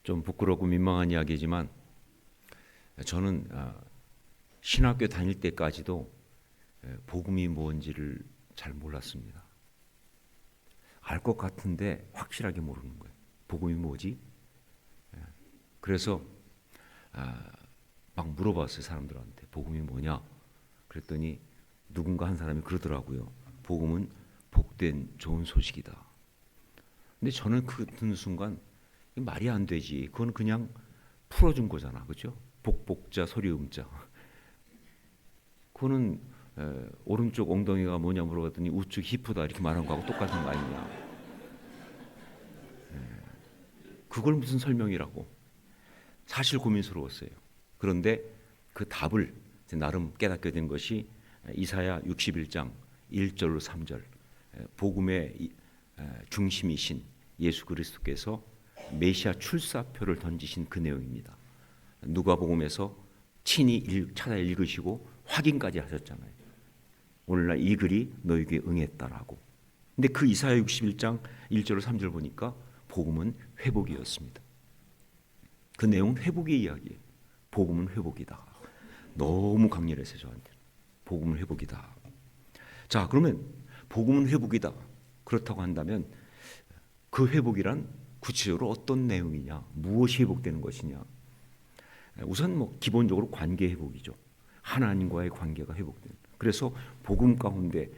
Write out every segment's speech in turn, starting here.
좀 부끄럽고 민망한 이야기지만 저는 신학교 다닐 때까지도 복음이 뭔지를 잘 몰랐습니다. 알 것 같은데 확실하게 모르는 거예요. 복음이 뭐지? 그래서 막 물어봤어요, 사람들한테. 복음이 뭐냐? 그랬더니 누군가 한 사람이 그러더라고요. 복음은 복된 좋은 소식이다. 근데 저는 그 듣는 순간 말이 안 되지. 그건 그냥 풀어준 거잖아, 그렇죠? 복복자 소리음자. 그거는 오른쪽 엉덩이가 뭐냐 물어봤더니 우측 히프다 이렇게 말한 거하고 똑같은 거 아니냐. 그걸 무슨 설명이라고. 사실 고민스러웠어요. 그런데 그 답을 나름 깨닫게 된 것이 이사야 61장 1절로 3절 복음의 중심이신 예수 그리스도께서 메시아 출사표를 던지신 그 내용입니다. 누가복음에서 친히 찾아 읽으시고 확인까지 하셨잖아요. 오늘날 이 글이 너에게 응했다라고. 근데 그 이사야 61장 1절 3절 보니까 복음은 회복이었습니다. 그 내용은 회복의 이야기예요. 복음은 회복이다. 너무 강렬했어요, 저한테. 복음은 회복이다. 자, 그러면 복음은 회복이다. 그렇다고 한다면 그 회복이란 구체적으로 어떤 내용이냐, 무엇이 회복되는 것이냐. 우선 기본적으로 관계 회복이죠. 하나님과의 관계가 회복되는. 그래서 복음 가운데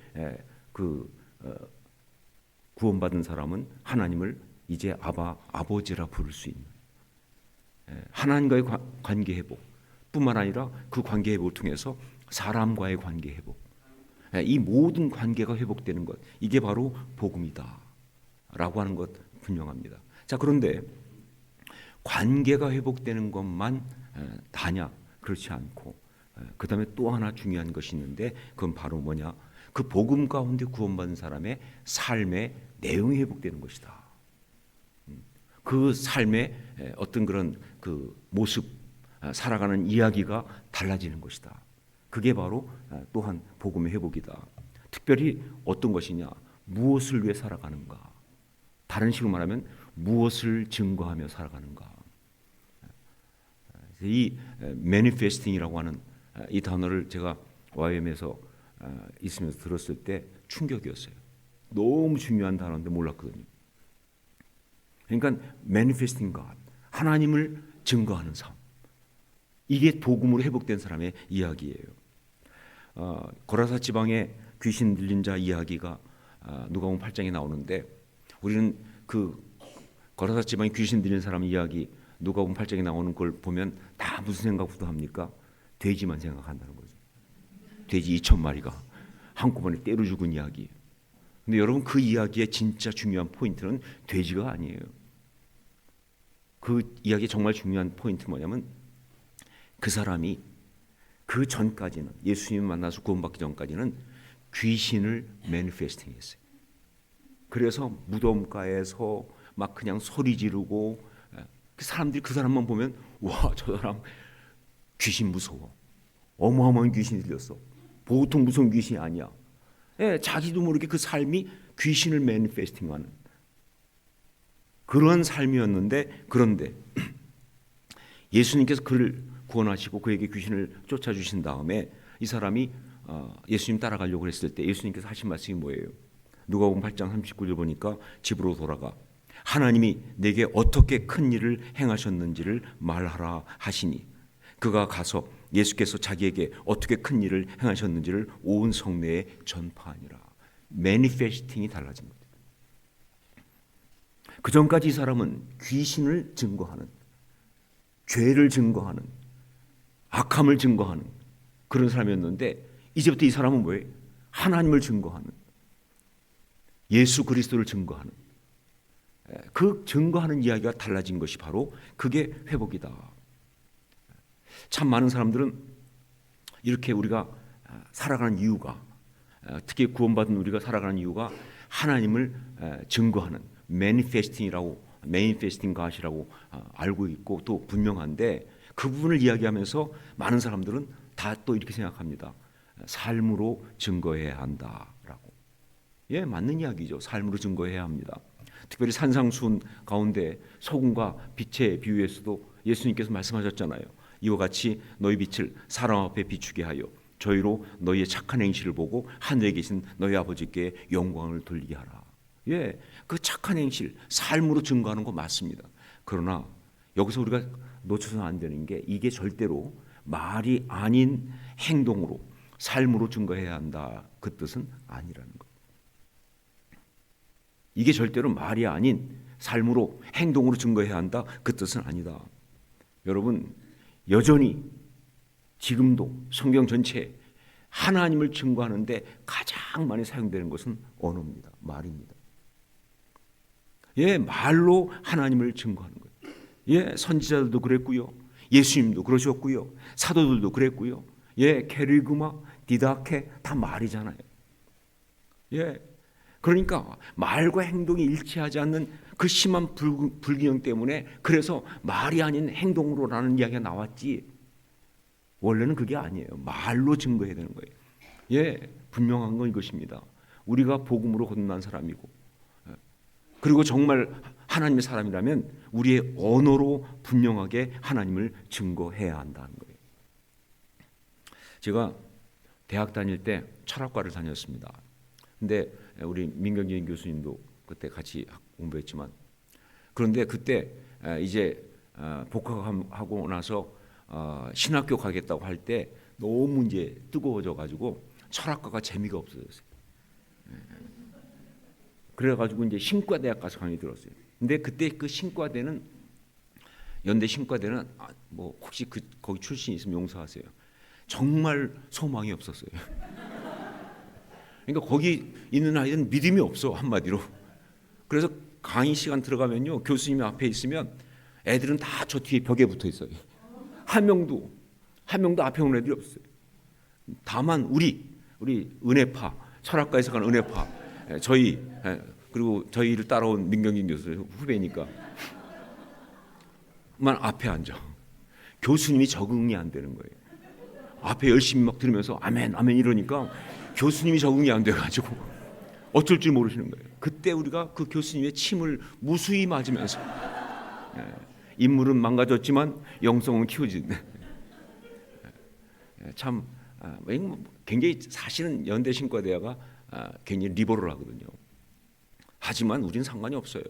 구원받은 사람은 하나님을 이제 아버지라 부를 수 있는 하나님과의 관계 회복 뿐만 아니라 그 관계 회복을 통해서 사람과의 관계 회복, 이 모든 관계가 회복되는 것, 이게 바로 복음이다 라고 하는 것 분명합니다. 자, 그런데 관계가 회복되는 것만 다냐? 그렇지 않고 그 다음에 또 하나 중요한 것이 있는데 그건 바로 뭐냐? 그 복음 가운데 구원받은 사람의 삶의 내용이 회복되는 것이다. 그 삶의 어떤 그런 그 모습, 살아가는 이야기가 달라지는 것이다. 그게 바로 또한 복음의 회복이다. 특별히 어떤 것이냐? 무엇을 위해 살아가는가? 다른 식으로 말하면 무엇을 증거하며 살아가는가? 이 manifesting이라고 하는 이 단어를 제가 YM에서 있으면서 들었을 때 충격이었어요. 너무 중요한 단어인데 몰랐거든요. 그러니까 manifesting God, 하나님을 증거하는 삶. 이게 복음으로 회복된 사람의 이야기예요. 고라사 지방의 귀신 들린 자 이야기가 누가복음 8장에 나오는데 우리는 그 고라사 지방의 귀신 들린 사람 이야기 누가복음 8장에 나오는 걸 보면 다 무슨 생각부터 합니까? 돼지만 생각한다는 거죠. 돼지 2,000마리가 한꺼번에 때려 죽은 이야기. 근데 여러분 그 이야기의 진짜 중요한 포인트는 돼지가 아니에요. 그 이야기의 정말 중요한 포인트는 뭐냐면 그 사람이 그 전까지는 예수님 만나서 구원받기 전까지는 귀신을 매니페스팅 했어요. 그래서 무덤가에서 막 그냥 소리 지르고 사람들이 그 사람만 보면 와, 저 사람 귀신 무서워. 어마어마한 귀신이 들렸어. 보통 무서운 귀신이 아니야. 자기도 모르게 그 삶이 귀신을 매니페스팅하는 그런 삶이었는데 그런데 예수님께서 그를 구원하시고 그에게 귀신을 쫓아주신 다음에 이 사람이 예수님 따라가려고 했을 때 예수님께서 하신 말씀이 뭐예요? 누가복음 8장 39절 보니까 집으로 돌아가 하나님이 내게 어떻게 큰 일을 행하셨는지를 말하라 하시니 그가 가서 예수께서 자기에게 어떻게 큰 일을 행하셨는지를 온 성내에 전파하니라. 매니페스팅이 달라진 거예요. 그 전까지 이 사람은 귀신을 증거하는, 죄를 증거하는, 악함을 증거하는 그런 사람이었는데 이제부터 이 사람은 뭐예요? 하나님을 증거하는, 예수 그리스도를 증거하는, 그 증거하는 이야기가 달라진 것이 바로 그게 회복이다. 참 많은 사람들은 이렇게 우리가 살아가는 이유가, 특히 구원받은 우리가 살아가는 이유가 하나님을 증거하는 매니페스팅이라고, 매니페스팅 갓이라고 알고 있고 또 분명한데 그 부분을 이야기하면서 많은 사람들은 다 또 이렇게 생각합니다. 삶으로 증거해야 한다라고. 예, 맞는 이야기죠. 삶으로 증거해야 합니다. 특별히 산상수훈 가운데 소금과 빛의 비유에서도 예수님께서 말씀하셨잖아요. 이와 같이 너희 빛을 사람 앞에 비추게 하여 저희로 너희의 착한 행실을 보고 하늘에 계신 너희 아버지께 영광을 돌리게 하라. 예, 그 착한 행실, 삶으로 증거하는 거 맞습니다. 그러나 여기서 우리가 놓쳐서는 안 되는 게 이게 절대로 말이 아닌 행동으로 삶으로 증거해야 한다. 그 뜻은 아니라는 거예요. 이게 절대로 말이 아닌 삶으로 행동으로 증거해야 한다. 그 뜻은 아니다. 여러분 여전히 지금도 성경 전체에 하나님을 증거하는데 가장 많이 사용되는 것은 언어입니다. 말입니다. 예, 말로 하나님을 증거하는 거예요. 예, 선지자들도 그랬고요. 예수님도 그러셨고요. 사도들도 그랬고요. 예, 케르그마, 디다케 다 말이잖아요. 예, 그러니까 말과 행동이 일치하지 않는 그 심한 불균형 때문에 그래서 말이 아닌 행동으로라는 이야기가 나왔지 원래는 그게 아니에요. 말로 증거해야 되는 거예요. 예, 분명한 건 이것입니다. 우리가 복음으로 거듭난 사람이고 그리고 정말 하나님의 사람이라면 우리의 언어로 분명하게 하나님을 증거해야 한다는 거예요. 제가 대학 다닐 때 철학과를 다녔습니다. 근데 우리 민경진 교수님도 그때 같이 공부했지만 그런데 그때 이제 복학하고 나서 신학교 가겠다고 할 때 너무 이제 뜨거워져 가지고 철학과가 재미가 없어졌어요. 그래가지고 이제 신과대학 가서 강의 들었어요. 근데 그때 그 신과대는 연대 신과대는 뭐 혹시 거기 출신 있으면 용서하세요. 정말 소망이 없었어요. 그러니까 거기 있는 아이들은 믿음이 없어 한마디로. 그래서 강의 시간 들어가면요 교수님이 앞에 있으면 애들은 다 저 뒤에 벽에 붙어 있어요. 한 명도 앞에 오는 애들이 없어요. 다만 우리 은혜파 철학과에서 가는 은혜파 저희 그리고 저희를 따라온 민경진 교수 후배니까 만 앞에 앉아. 교수님이 적응이 안 되는 거예요. 앞에 열심히 막 들으면서 아멘 아멘 이러니까 교수님이 적응이 안 돼가지고 어쩔 줄 모르시는 거예요. 그때 우리가 그 교수님의 침을 무수히 맞으면서 인물은 망가졌지만 영성은 키워진. 참 굉장히 사실은 연대 신과대학가 굉장히 리버럴하거든요. 하지만 우리는 상관이 없어요.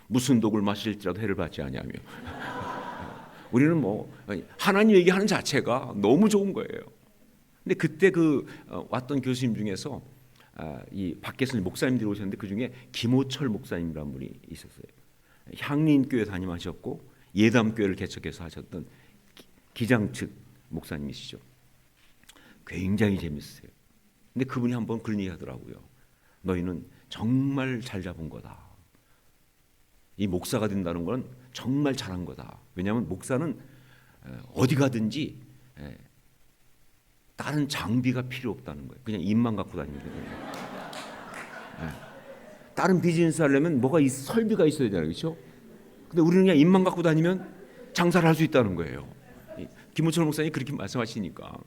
무슨 독을 마실지라도 해를 받지 아니하며. 우리는 뭐 하나님 얘기하는 자체가 너무 좋은 거예요. 근데 그때 그 왔던 교수님 중에서 이 밖에서 목사님들이 오셨는데 그 중에 김호철 목사님이라는 분이 있었어요. 향린교회 담임하셨고 예담교회를 개척해서 하셨던 기장 측 목사님이시죠. 굉장히 재밌으세요. 근데 그분이 한번 그런 얘기 하더라고요. 너희는 정말 잘 잡은 거다. 이 목사가 된다는 건 정말 잘한 거다. 왜냐하면 목사는 어디 가든지 다른 장비가 필요 없다는 거예요. 그냥 입만 갖고 다니면 돼요. 다른 비즈니스 하려면 뭐가 설비가 있어야 되잖아요. 그렇죠? 근데 우리는 그냥 입만 갖고 다니면 장사를 할 수 있다는 거예요. 김호철 목사님이 그렇게 말씀하시니까.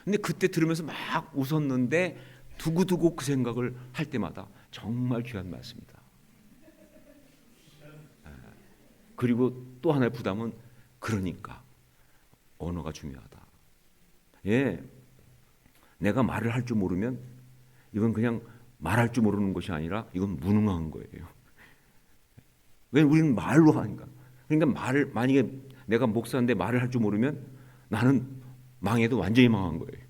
근데 그때 들으면서 막 웃었는데 두고두고 그 생각을 할 때마다 정말 귀한 말씀이다. 그리고 또 하나의 부담은 그러니까 언어가 중요하다. 예, 내가 말을 할 줄 모르면 이건 그냥 말할 줄 모르는 것이 아니라 이건 무능한 거예요. 왜 우리는 말로 하니까. 그러니까 말을 만약에 내가 목사인데 말을 할 줄 모르면 나는 망해도 완전히 망한 거예요.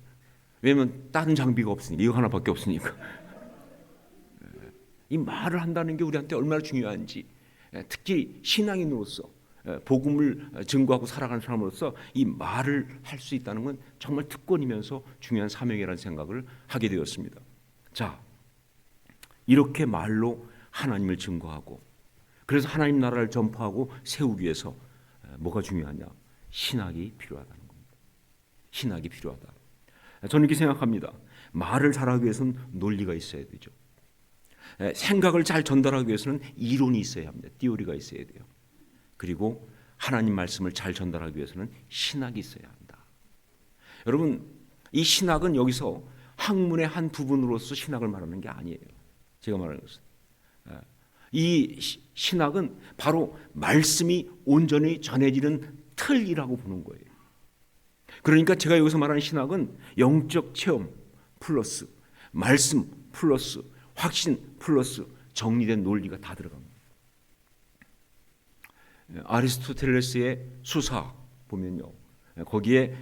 왜냐하면 다른 장비가 없으니까 이거 하나밖에 없으니까. 이 말을 한다는 게 우리한테 얼마나 중요한지 특히 신앙인으로서 복음을 증거하고 살아가는 사람으로서 이 말을 할 수 있다는 건 정말 특권이면서 중요한 사명이라는 생각을 하게 되었습니다. 자, 이렇게 말로 하나님을 증거하고 그래서 하나님 나라를 전파하고 세우기 위해서 뭐가 중요하냐? 신학이 필요하다는 겁니다. 신학이 필요하다. 저는 이렇게 생각합니다. 말을 잘하기 위해서는 논리가 있어야 되죠. 생각을 잘 전달하기 위해서는 이론이 있어야 합니다. 티오리가 있어야 돼요. 그리고 하나님 말씀을 잘 전달하기 위해서는 신학이 있어야 한다. 여러분, 이 신학은 여기서 학문의 한 부분으로서 신학을 말하는 게 아니에요. 제가 말하는 것은 이 신학은 바로 말씀이 온전히 전해지는 틀이라고 보는 거예요. 그러니까 제가 여기서 말하는 신학은 영적 체험 플러스 말씀 플러스 확신 플러스 정리된 논리가 다 들어갑니다. 아리스토텔레스의 수사 보면요, 거기에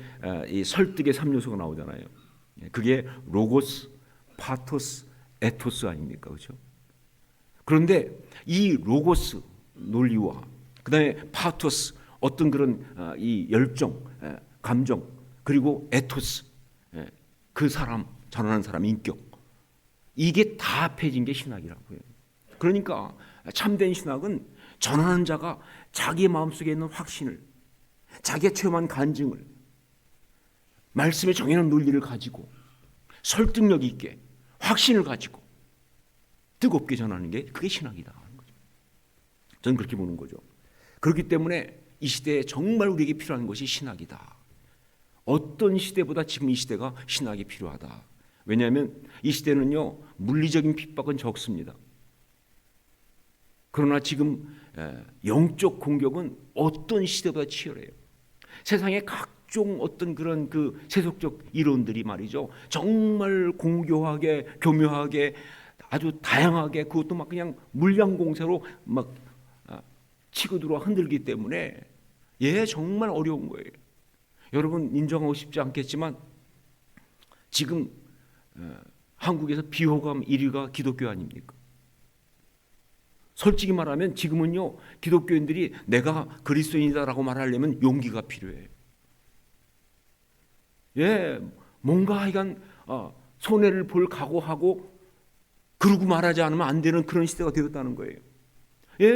이 설득의 3요소가 나오잖아요. 그게 로고스, 파토스, 에토스 아닙니까? 그렇죠? 그런데 이 로고스 논리와 그다음에 파토스 어떤 그런 이 열정, 감정, 그리고 에토스 그 사람 전하는 사람 인격, 이게 다 합해진 게 신학이라고요. 그러니까 참된 신학은 전하는 자가 자기의 마음속에 있는 확신을, 자기가 체험한 간증을 말씀에 정해놓은 논리를 가지고 설득력 있게 확신을 가지고 뜨겁게 전하는 게 그게 신학이다 하는 거죠. 저는 그렇게 보는 거죠. 그렇기 때문에 이 시대에 정말 우리에게 필요한 것이 신학이다. 어떤 시대보다 지금 이 시대가 신학이 필요하다. 왜냐하면 이 시대는요, 물리적인 핍박은 적습니다. 그러나 지금 영적 공격은 어떤 시대보다 치열해요. 세상의 각종 어떤 그런 그 세속적 이론들이 말이죠, 정말 공교하게 교묘하게 아주 다양하게 그것도 막 그냥 물량공세로 막 치고 들어와 흔들기 때문에 정말 어려운 거예요. 여러분 인정하고 싶지 않겠지만 지금 한국에서 비호감 1위가 기독교 아닙니까? 솔직히 말하면 지금은요, 기독교인들이 내가 그리스도인이다라고 말하려면 용기가 필요해요. 뭔가 하여간 손해를 볼 각오하고 그러고 말하지 않으면 안 되는 그런 시대가 되었다는 거예요.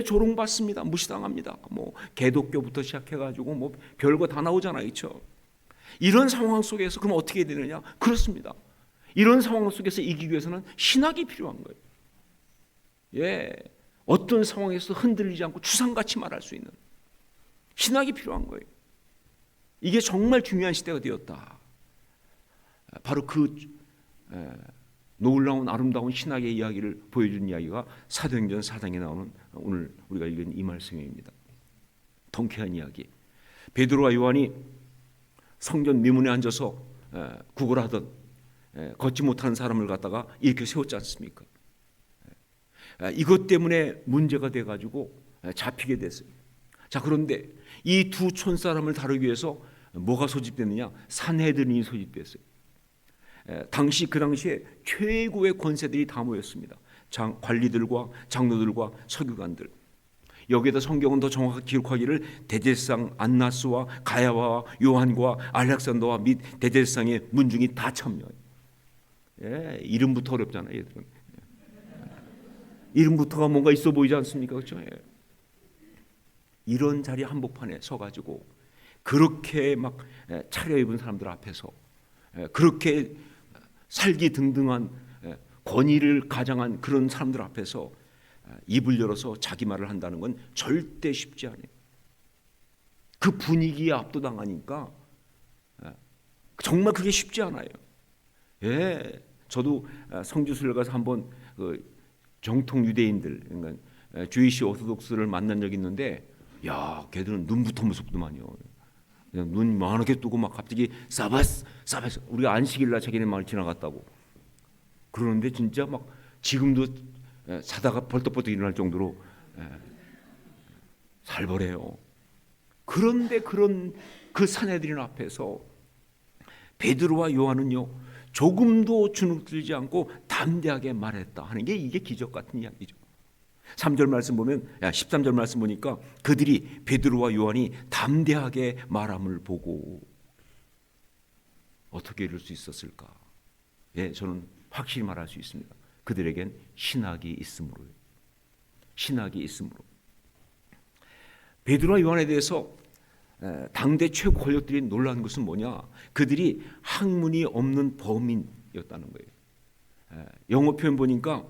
조롱받습니다. 무시당합니다. 뭐 개독교부터 시작해가지고 뭐 별거 다 나오잖아요, 그렇죠? 이런 상황 속에서 그럼 어떻게 되느냐? 그렇습니다. 이런 상황 속에서 이기기 위해서는 신학이 필요한 거예요. 어떤 상황에서 흔들리지 않고 주상같이 말할 수 있는 신학이 필요한 거예요. 이게 정말 중요한 시대가 되었다. 바로 그 놀라운 아름다운 신학의 이야기를 보여주는 이야기가 사도행전 4장에 나오는 오늘 우리가 읽은 이 말씀입니다. 통쾌한 이야기. 베드로와 요한이 성전 미문에 앉아서 구걸하던 걷지 못하는 사람을 갖다가 이렇게 세웠지 않습니까? 이것 때문에 문제가 돼가지고 잡히게 됐어요. 자, 그런데 이 두 촌사람을 다루기 위해서 뭐가 소집됐느냐? 산헤드린이 소집됐어요. 그 당시에 최고의 권세들이 다 모였습니다. 관리들과 장로들과 서기관들. 여기에다 성경은 더 정확하게 기록하기를 대제사장 안나스와 가야와 요한과 알렉산더와 및 대제사장의 문중이 다 참여해요. 이름부터 어렵잖아요, 얘들은. 이름부터가 뭔가 있어 보이지 않습니까? 그렇죠? 이런 자리 한복판에 서가지고 그렇게 막 차려입은 사람들 앞에서 그렇게 살기 등등한 권위를 가장한 그런 사람들 앞에서 입을 열어서 자기 말을 한다는 건 절대 쉽지 않아요. 그 분위기에 압도당하니까 정말 그게 쉽지 않아요. 저도 성지순례 가서 한번 그 정통 유대인들, 그러니까 주이시 오소독스를 만난 적이 있는데, 걔들은 눈부터 무섭더만요. 그냥 눈 많게 뜨고 막 갑자기 사바스 우리가 안식일날 자기네 마을 지나갔다고 그러는데 진짜 막 지금도 자다가 벌떡벌떡 일어날 정도로 살벌해요. 그런데 그런 그 사내들인 앞에서 베드로와 요한은요, 조금도 주눅들지 않고 담대하게 말했다 하는 게 이게 기적 같은 이야기죠. 3절 말씀 보면 13절 말씀 보니까 그들이 베드로와 요한이 담대하게 말함을 보고 어떻게 이럴 수 있었을까? 저는 확실히 말할 수 있습니다. 그들에겐 신학이 있으므로요. 신학이 있으므로. 베드로와 요한에 대해서 당대 최고 권력들이 놀란 것은 뭐냐? 그들이 학문이 없는 범인이었다는 거예요. 영어 표현 보니까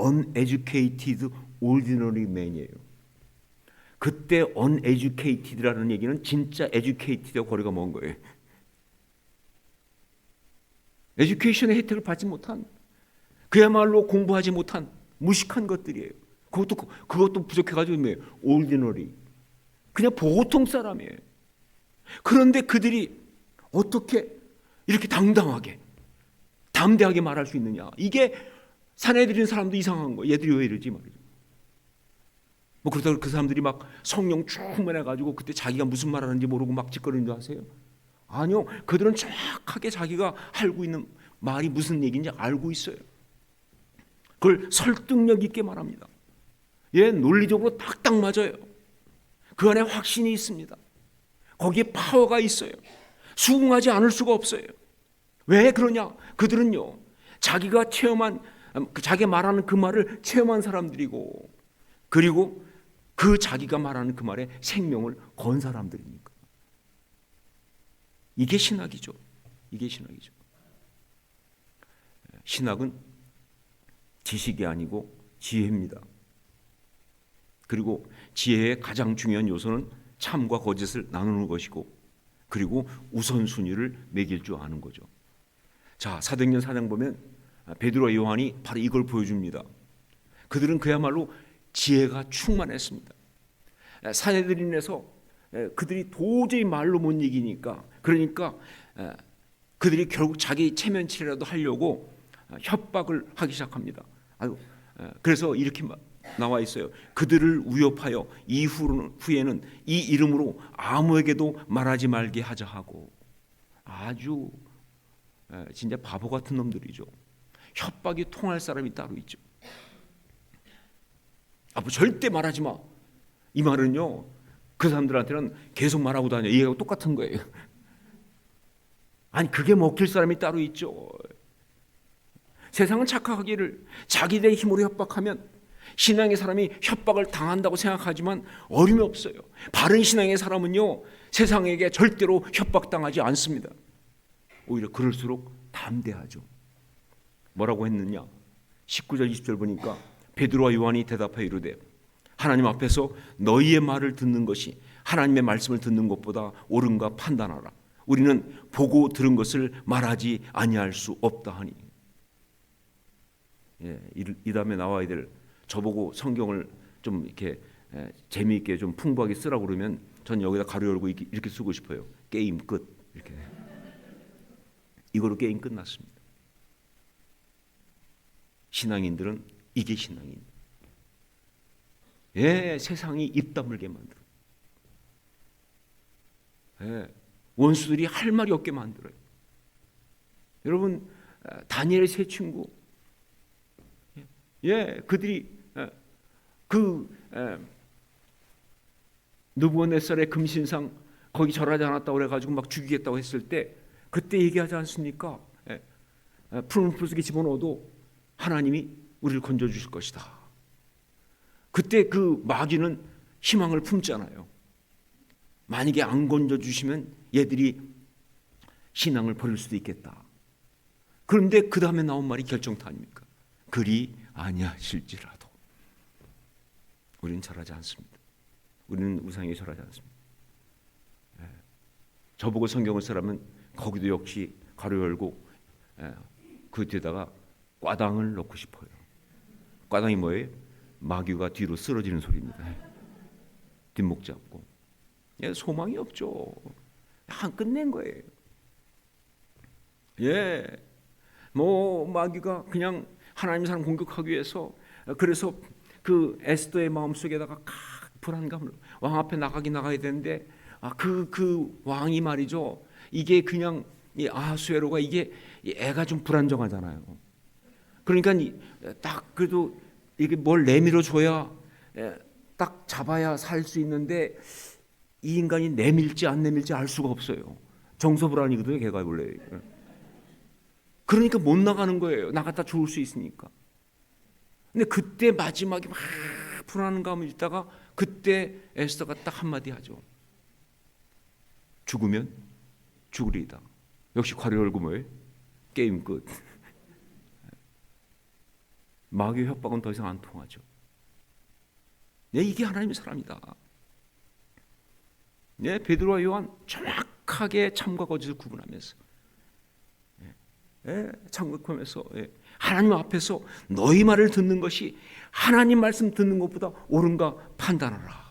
uneducated ordinary man이에요. 그때 uneducated라는 얘기는 진짜 educated와 거리가 먼 거예요. 에듀케이션의 혜택을 받지 못한, 그야말로 공부하지 못한 무식한 것들이에요. 그것도 부족해가지고 올디너리, 그냥 보통 사람이에요. 그런데 그들이 어떻게 이렇게 당당하게 담대하게 말할 수 있느냐? 이게 사내들인 사람도 이상한 거예요. 얘들이 왜 이러지 말이죠. 뭐 그러다가 그 사람들이 막 성령 충만해가지고 그때 자기가 무슨 말하는지 모르고 막 짓거리는 줄 아세요? 아니요, 그들은 정확하게 자기가 알고 있는 말이 무슨 얘기인지 알고 있어요. 그걸 설득력 있게 말합니다. 논리적으로 딱딱 맞아요. 그 안에 확신이 있습니다. 거기에 파워가 있어요. 수긍하지 않을 수가 없어요. 왜 그러냐? 그들은요, 자기가 체험한, 자기가 말하는 그 말을 체험한 사람들이고, 그리고 그 자기가 말하는 그 말에 생명을 건 사람들이니까. 이게 신학이죠. 이게 신학이죠. 신학은 지식이 아니고 지혜입니다. 그리고 지혜의 가장 중요한 요소는 참과 거짓을 나누는 것이고, 그리고 우선순위를 매길 줄 아는 거죠. 자, 사도행전 4장 보면 베드로와 요한이 바로 이걸 보여줍니다. 그들은 그야말로 지혜가 충만했습니다. 사내들인에서 그들이 도저히 말로 못 이기니까, 그러니까 그들이 결국 자기 체면치레라도 하려고 협박을 하기 시작합니다. 그래서 이렇게 나와 있어요. 그들을 위협하여 후에는 이 이름으로 아무에게도 말하지 말게 하자 하고. 아주 진짜 바보 같은 놈들이죠. 협박이 통할 사람이 따로 있죠. 뭐 절대 말하지 마. 이 말은요, 그 사람들한테는 계속 말하고 다녀. 이게 똑같은 거예요. 아니, 그게 먹힐 사람이 따로 있죠. 세상은 착각하기를 자기들의 힘으로 협박하면 신앙의 사람이 협박을 당한다고 생각하지만 어림이 없어요. 바른 신앙의 사람은요, 세상에게 절대로 협박당하지 않습니다. 오히려 그럴수록 담대하죠. 뭐라고 했느냐? 19절 20절 보니까 베드로와 요한이 대답하여 이르되 하나님 앞에서 너희의 말을 듣는 것이 하나님의 말씀을 듣는 것보다 옳은가 판단하라. 우리는 보고 들은 것을 말하지 아니할 수 없다 하니. 이 다음에 나와야 될, 저보고 성경을 좀 이렇게 재미있게 좀 풍부하게 쓰라고 그러면 전 여기다 가로 열고 이렇게 쓰고 싶어요. 게임 끝. 이렇게. 이거로 게임 끝났습니다. 신앙인들은 이게 신앙인. 세상이 입 다물게 만들어요. 원수들이 할 말이 없게 만들어요. 여러분, 다니엘의 세 친구, 그들이 느부갓네살의 금신상 거기 절하지 않았다고 그래가지고 막 죽이겠다고 했을 때 그때 얘기하지 않습니까? 푸른 풀숲에 집어넣어도 하나님이 우리를 건져주실 것이다. 그때 그 마귀는 희망을 품잖아요. 만약에 안 건져주시면 얘들이 신앙을 버릴 수도 있겠다. 그런데 그 다음에 나온 말이 결정타 아닙니까? 그리 아니하실지라도. 우리는 절하지 않습니다. 우리는 우상에 절하지 않습니다. 저보고 성경을 쓰라면 거기도 역시 가로 열고 그 뒤에다가 꽈당을 넣고 싶어요. 꽈당이 뭐예요? 마귀가 뒤로 쓰러지는 소리입니다. 뒷목 잡고. 소망이 없죠. 한 끝낸 거예요. 마귀가 그냥 하나님 사람 공격하기 위해서, 그래서 그 에스더의 마음속에다가 불안감을, 왕 앞에 나가야 되는데 그 왕이 말이죠, 이게 그냥 이 아하수에로가 이게 애가 좀 불안정하잖아요. 그러니까 딱 그래도 이게 뭘 내밀어 줘야 딱 잡아야 살 수 있는데 이 인간이 내밀지 안 내밀지 알 수가 없어요. 정서불안이거든요, 걔가 원래. 그러니까 못 나가는 거예요. 나갔다 죽을 수 있으니까. 근데 그때 마지막에 막 불안감을 있다가 그때 에스더가 딱 한마디 하죠. 죽으면 죽으리이다. 역시 괄호 열고 뭐예요? 게임 끝. 마귀의 협박은 더 이상 안 통하죠. 이게 하나님의 사람이다. 베드로와 요한 정확하게 참과 거짓을 구분하면서 창극하면서 하나님 앞에서 너희 말을 듣는 것이 하나님 말씀 듣는 것보다 옳은가 판단하라.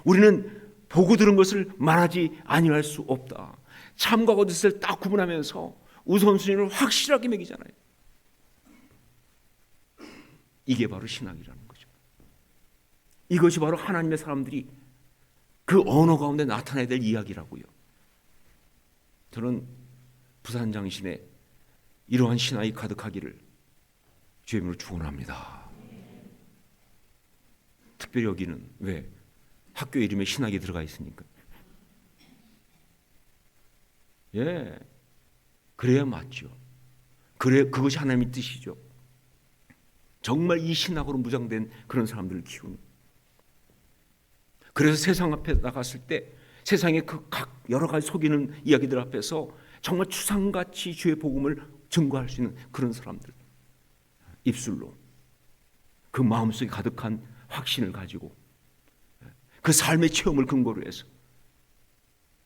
우리는 보고 들은 것을 말하지 아니할 수 없다. 참과 거짓을 딱 구분하면서 우선순위를 확실하게 매기잖아요. 이게 바로 신앙이라는 거죠. 이것이 바로 하나님의 사람들이 그 언어 가운데 나타나야 될 이야기라고요. 저는 부산장신에 이러한 신앙이 가득하기를 주의 이름으로 축원합니다. 특별히 여기는 왜? 학교 이름에 신학이 들어가 있으니까. 그래야 맞죠. 그것이 하나님의 뜻이죠. 정말 이 신학으로 무장된 그런 사람들을 키우는. 그래서 세상 앞에 나갔을 때 세상의 그 각 여러 가지 속이는 이야기들 앞에서 정말 추상같이 주의 복음을 증거할 수 있는 그런 사람들. 입술로 그 마음속에 가득한 확신을 가지고 그 삶의 체험을 근거로 해서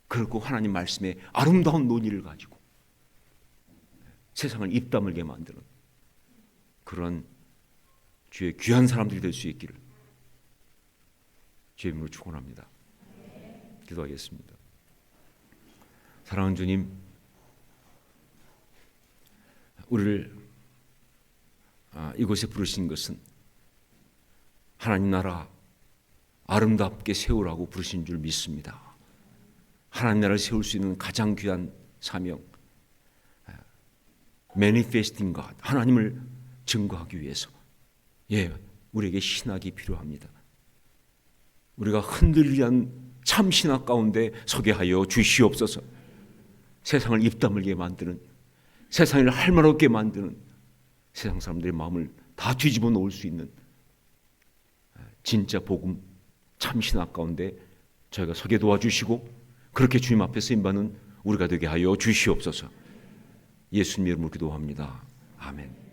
그리고 하나님 말씀의 아름다운 논의를 가지고 세상을 입 다물게 만드는 그런 주의 귀한 사람들이 될 수 있기를 주의 이름으로 축원합니다. 기도하겠습니다. 사랑하는 주님, 우리를 이곳에 부르신 것은 하나님 나라 아름답게 세우라고 부르신 줄 믿습니다. 하나님 나라를 세울 수 있는 가장 귀한 사명, manifesting God, 하나님을 증거하기 위해서 우리에게 신학이 필요합니다. 우리가 흔들리는 참 신학 가운데 서게 하여 주시옵소서. 세상을 입다물게 만드는, 세상을 할 말 없게 만드는, 세상 사람들의 마음을 다 뒤집어 놓을 수 있는 진짜 복음 참 신학 가운데 저희가 서게 도와주시고 그렇게 주님 앞에 쓰임받는 우리가 되게 하여 주시옵소서. 예수님 이름으로 기도합니다. 아멘.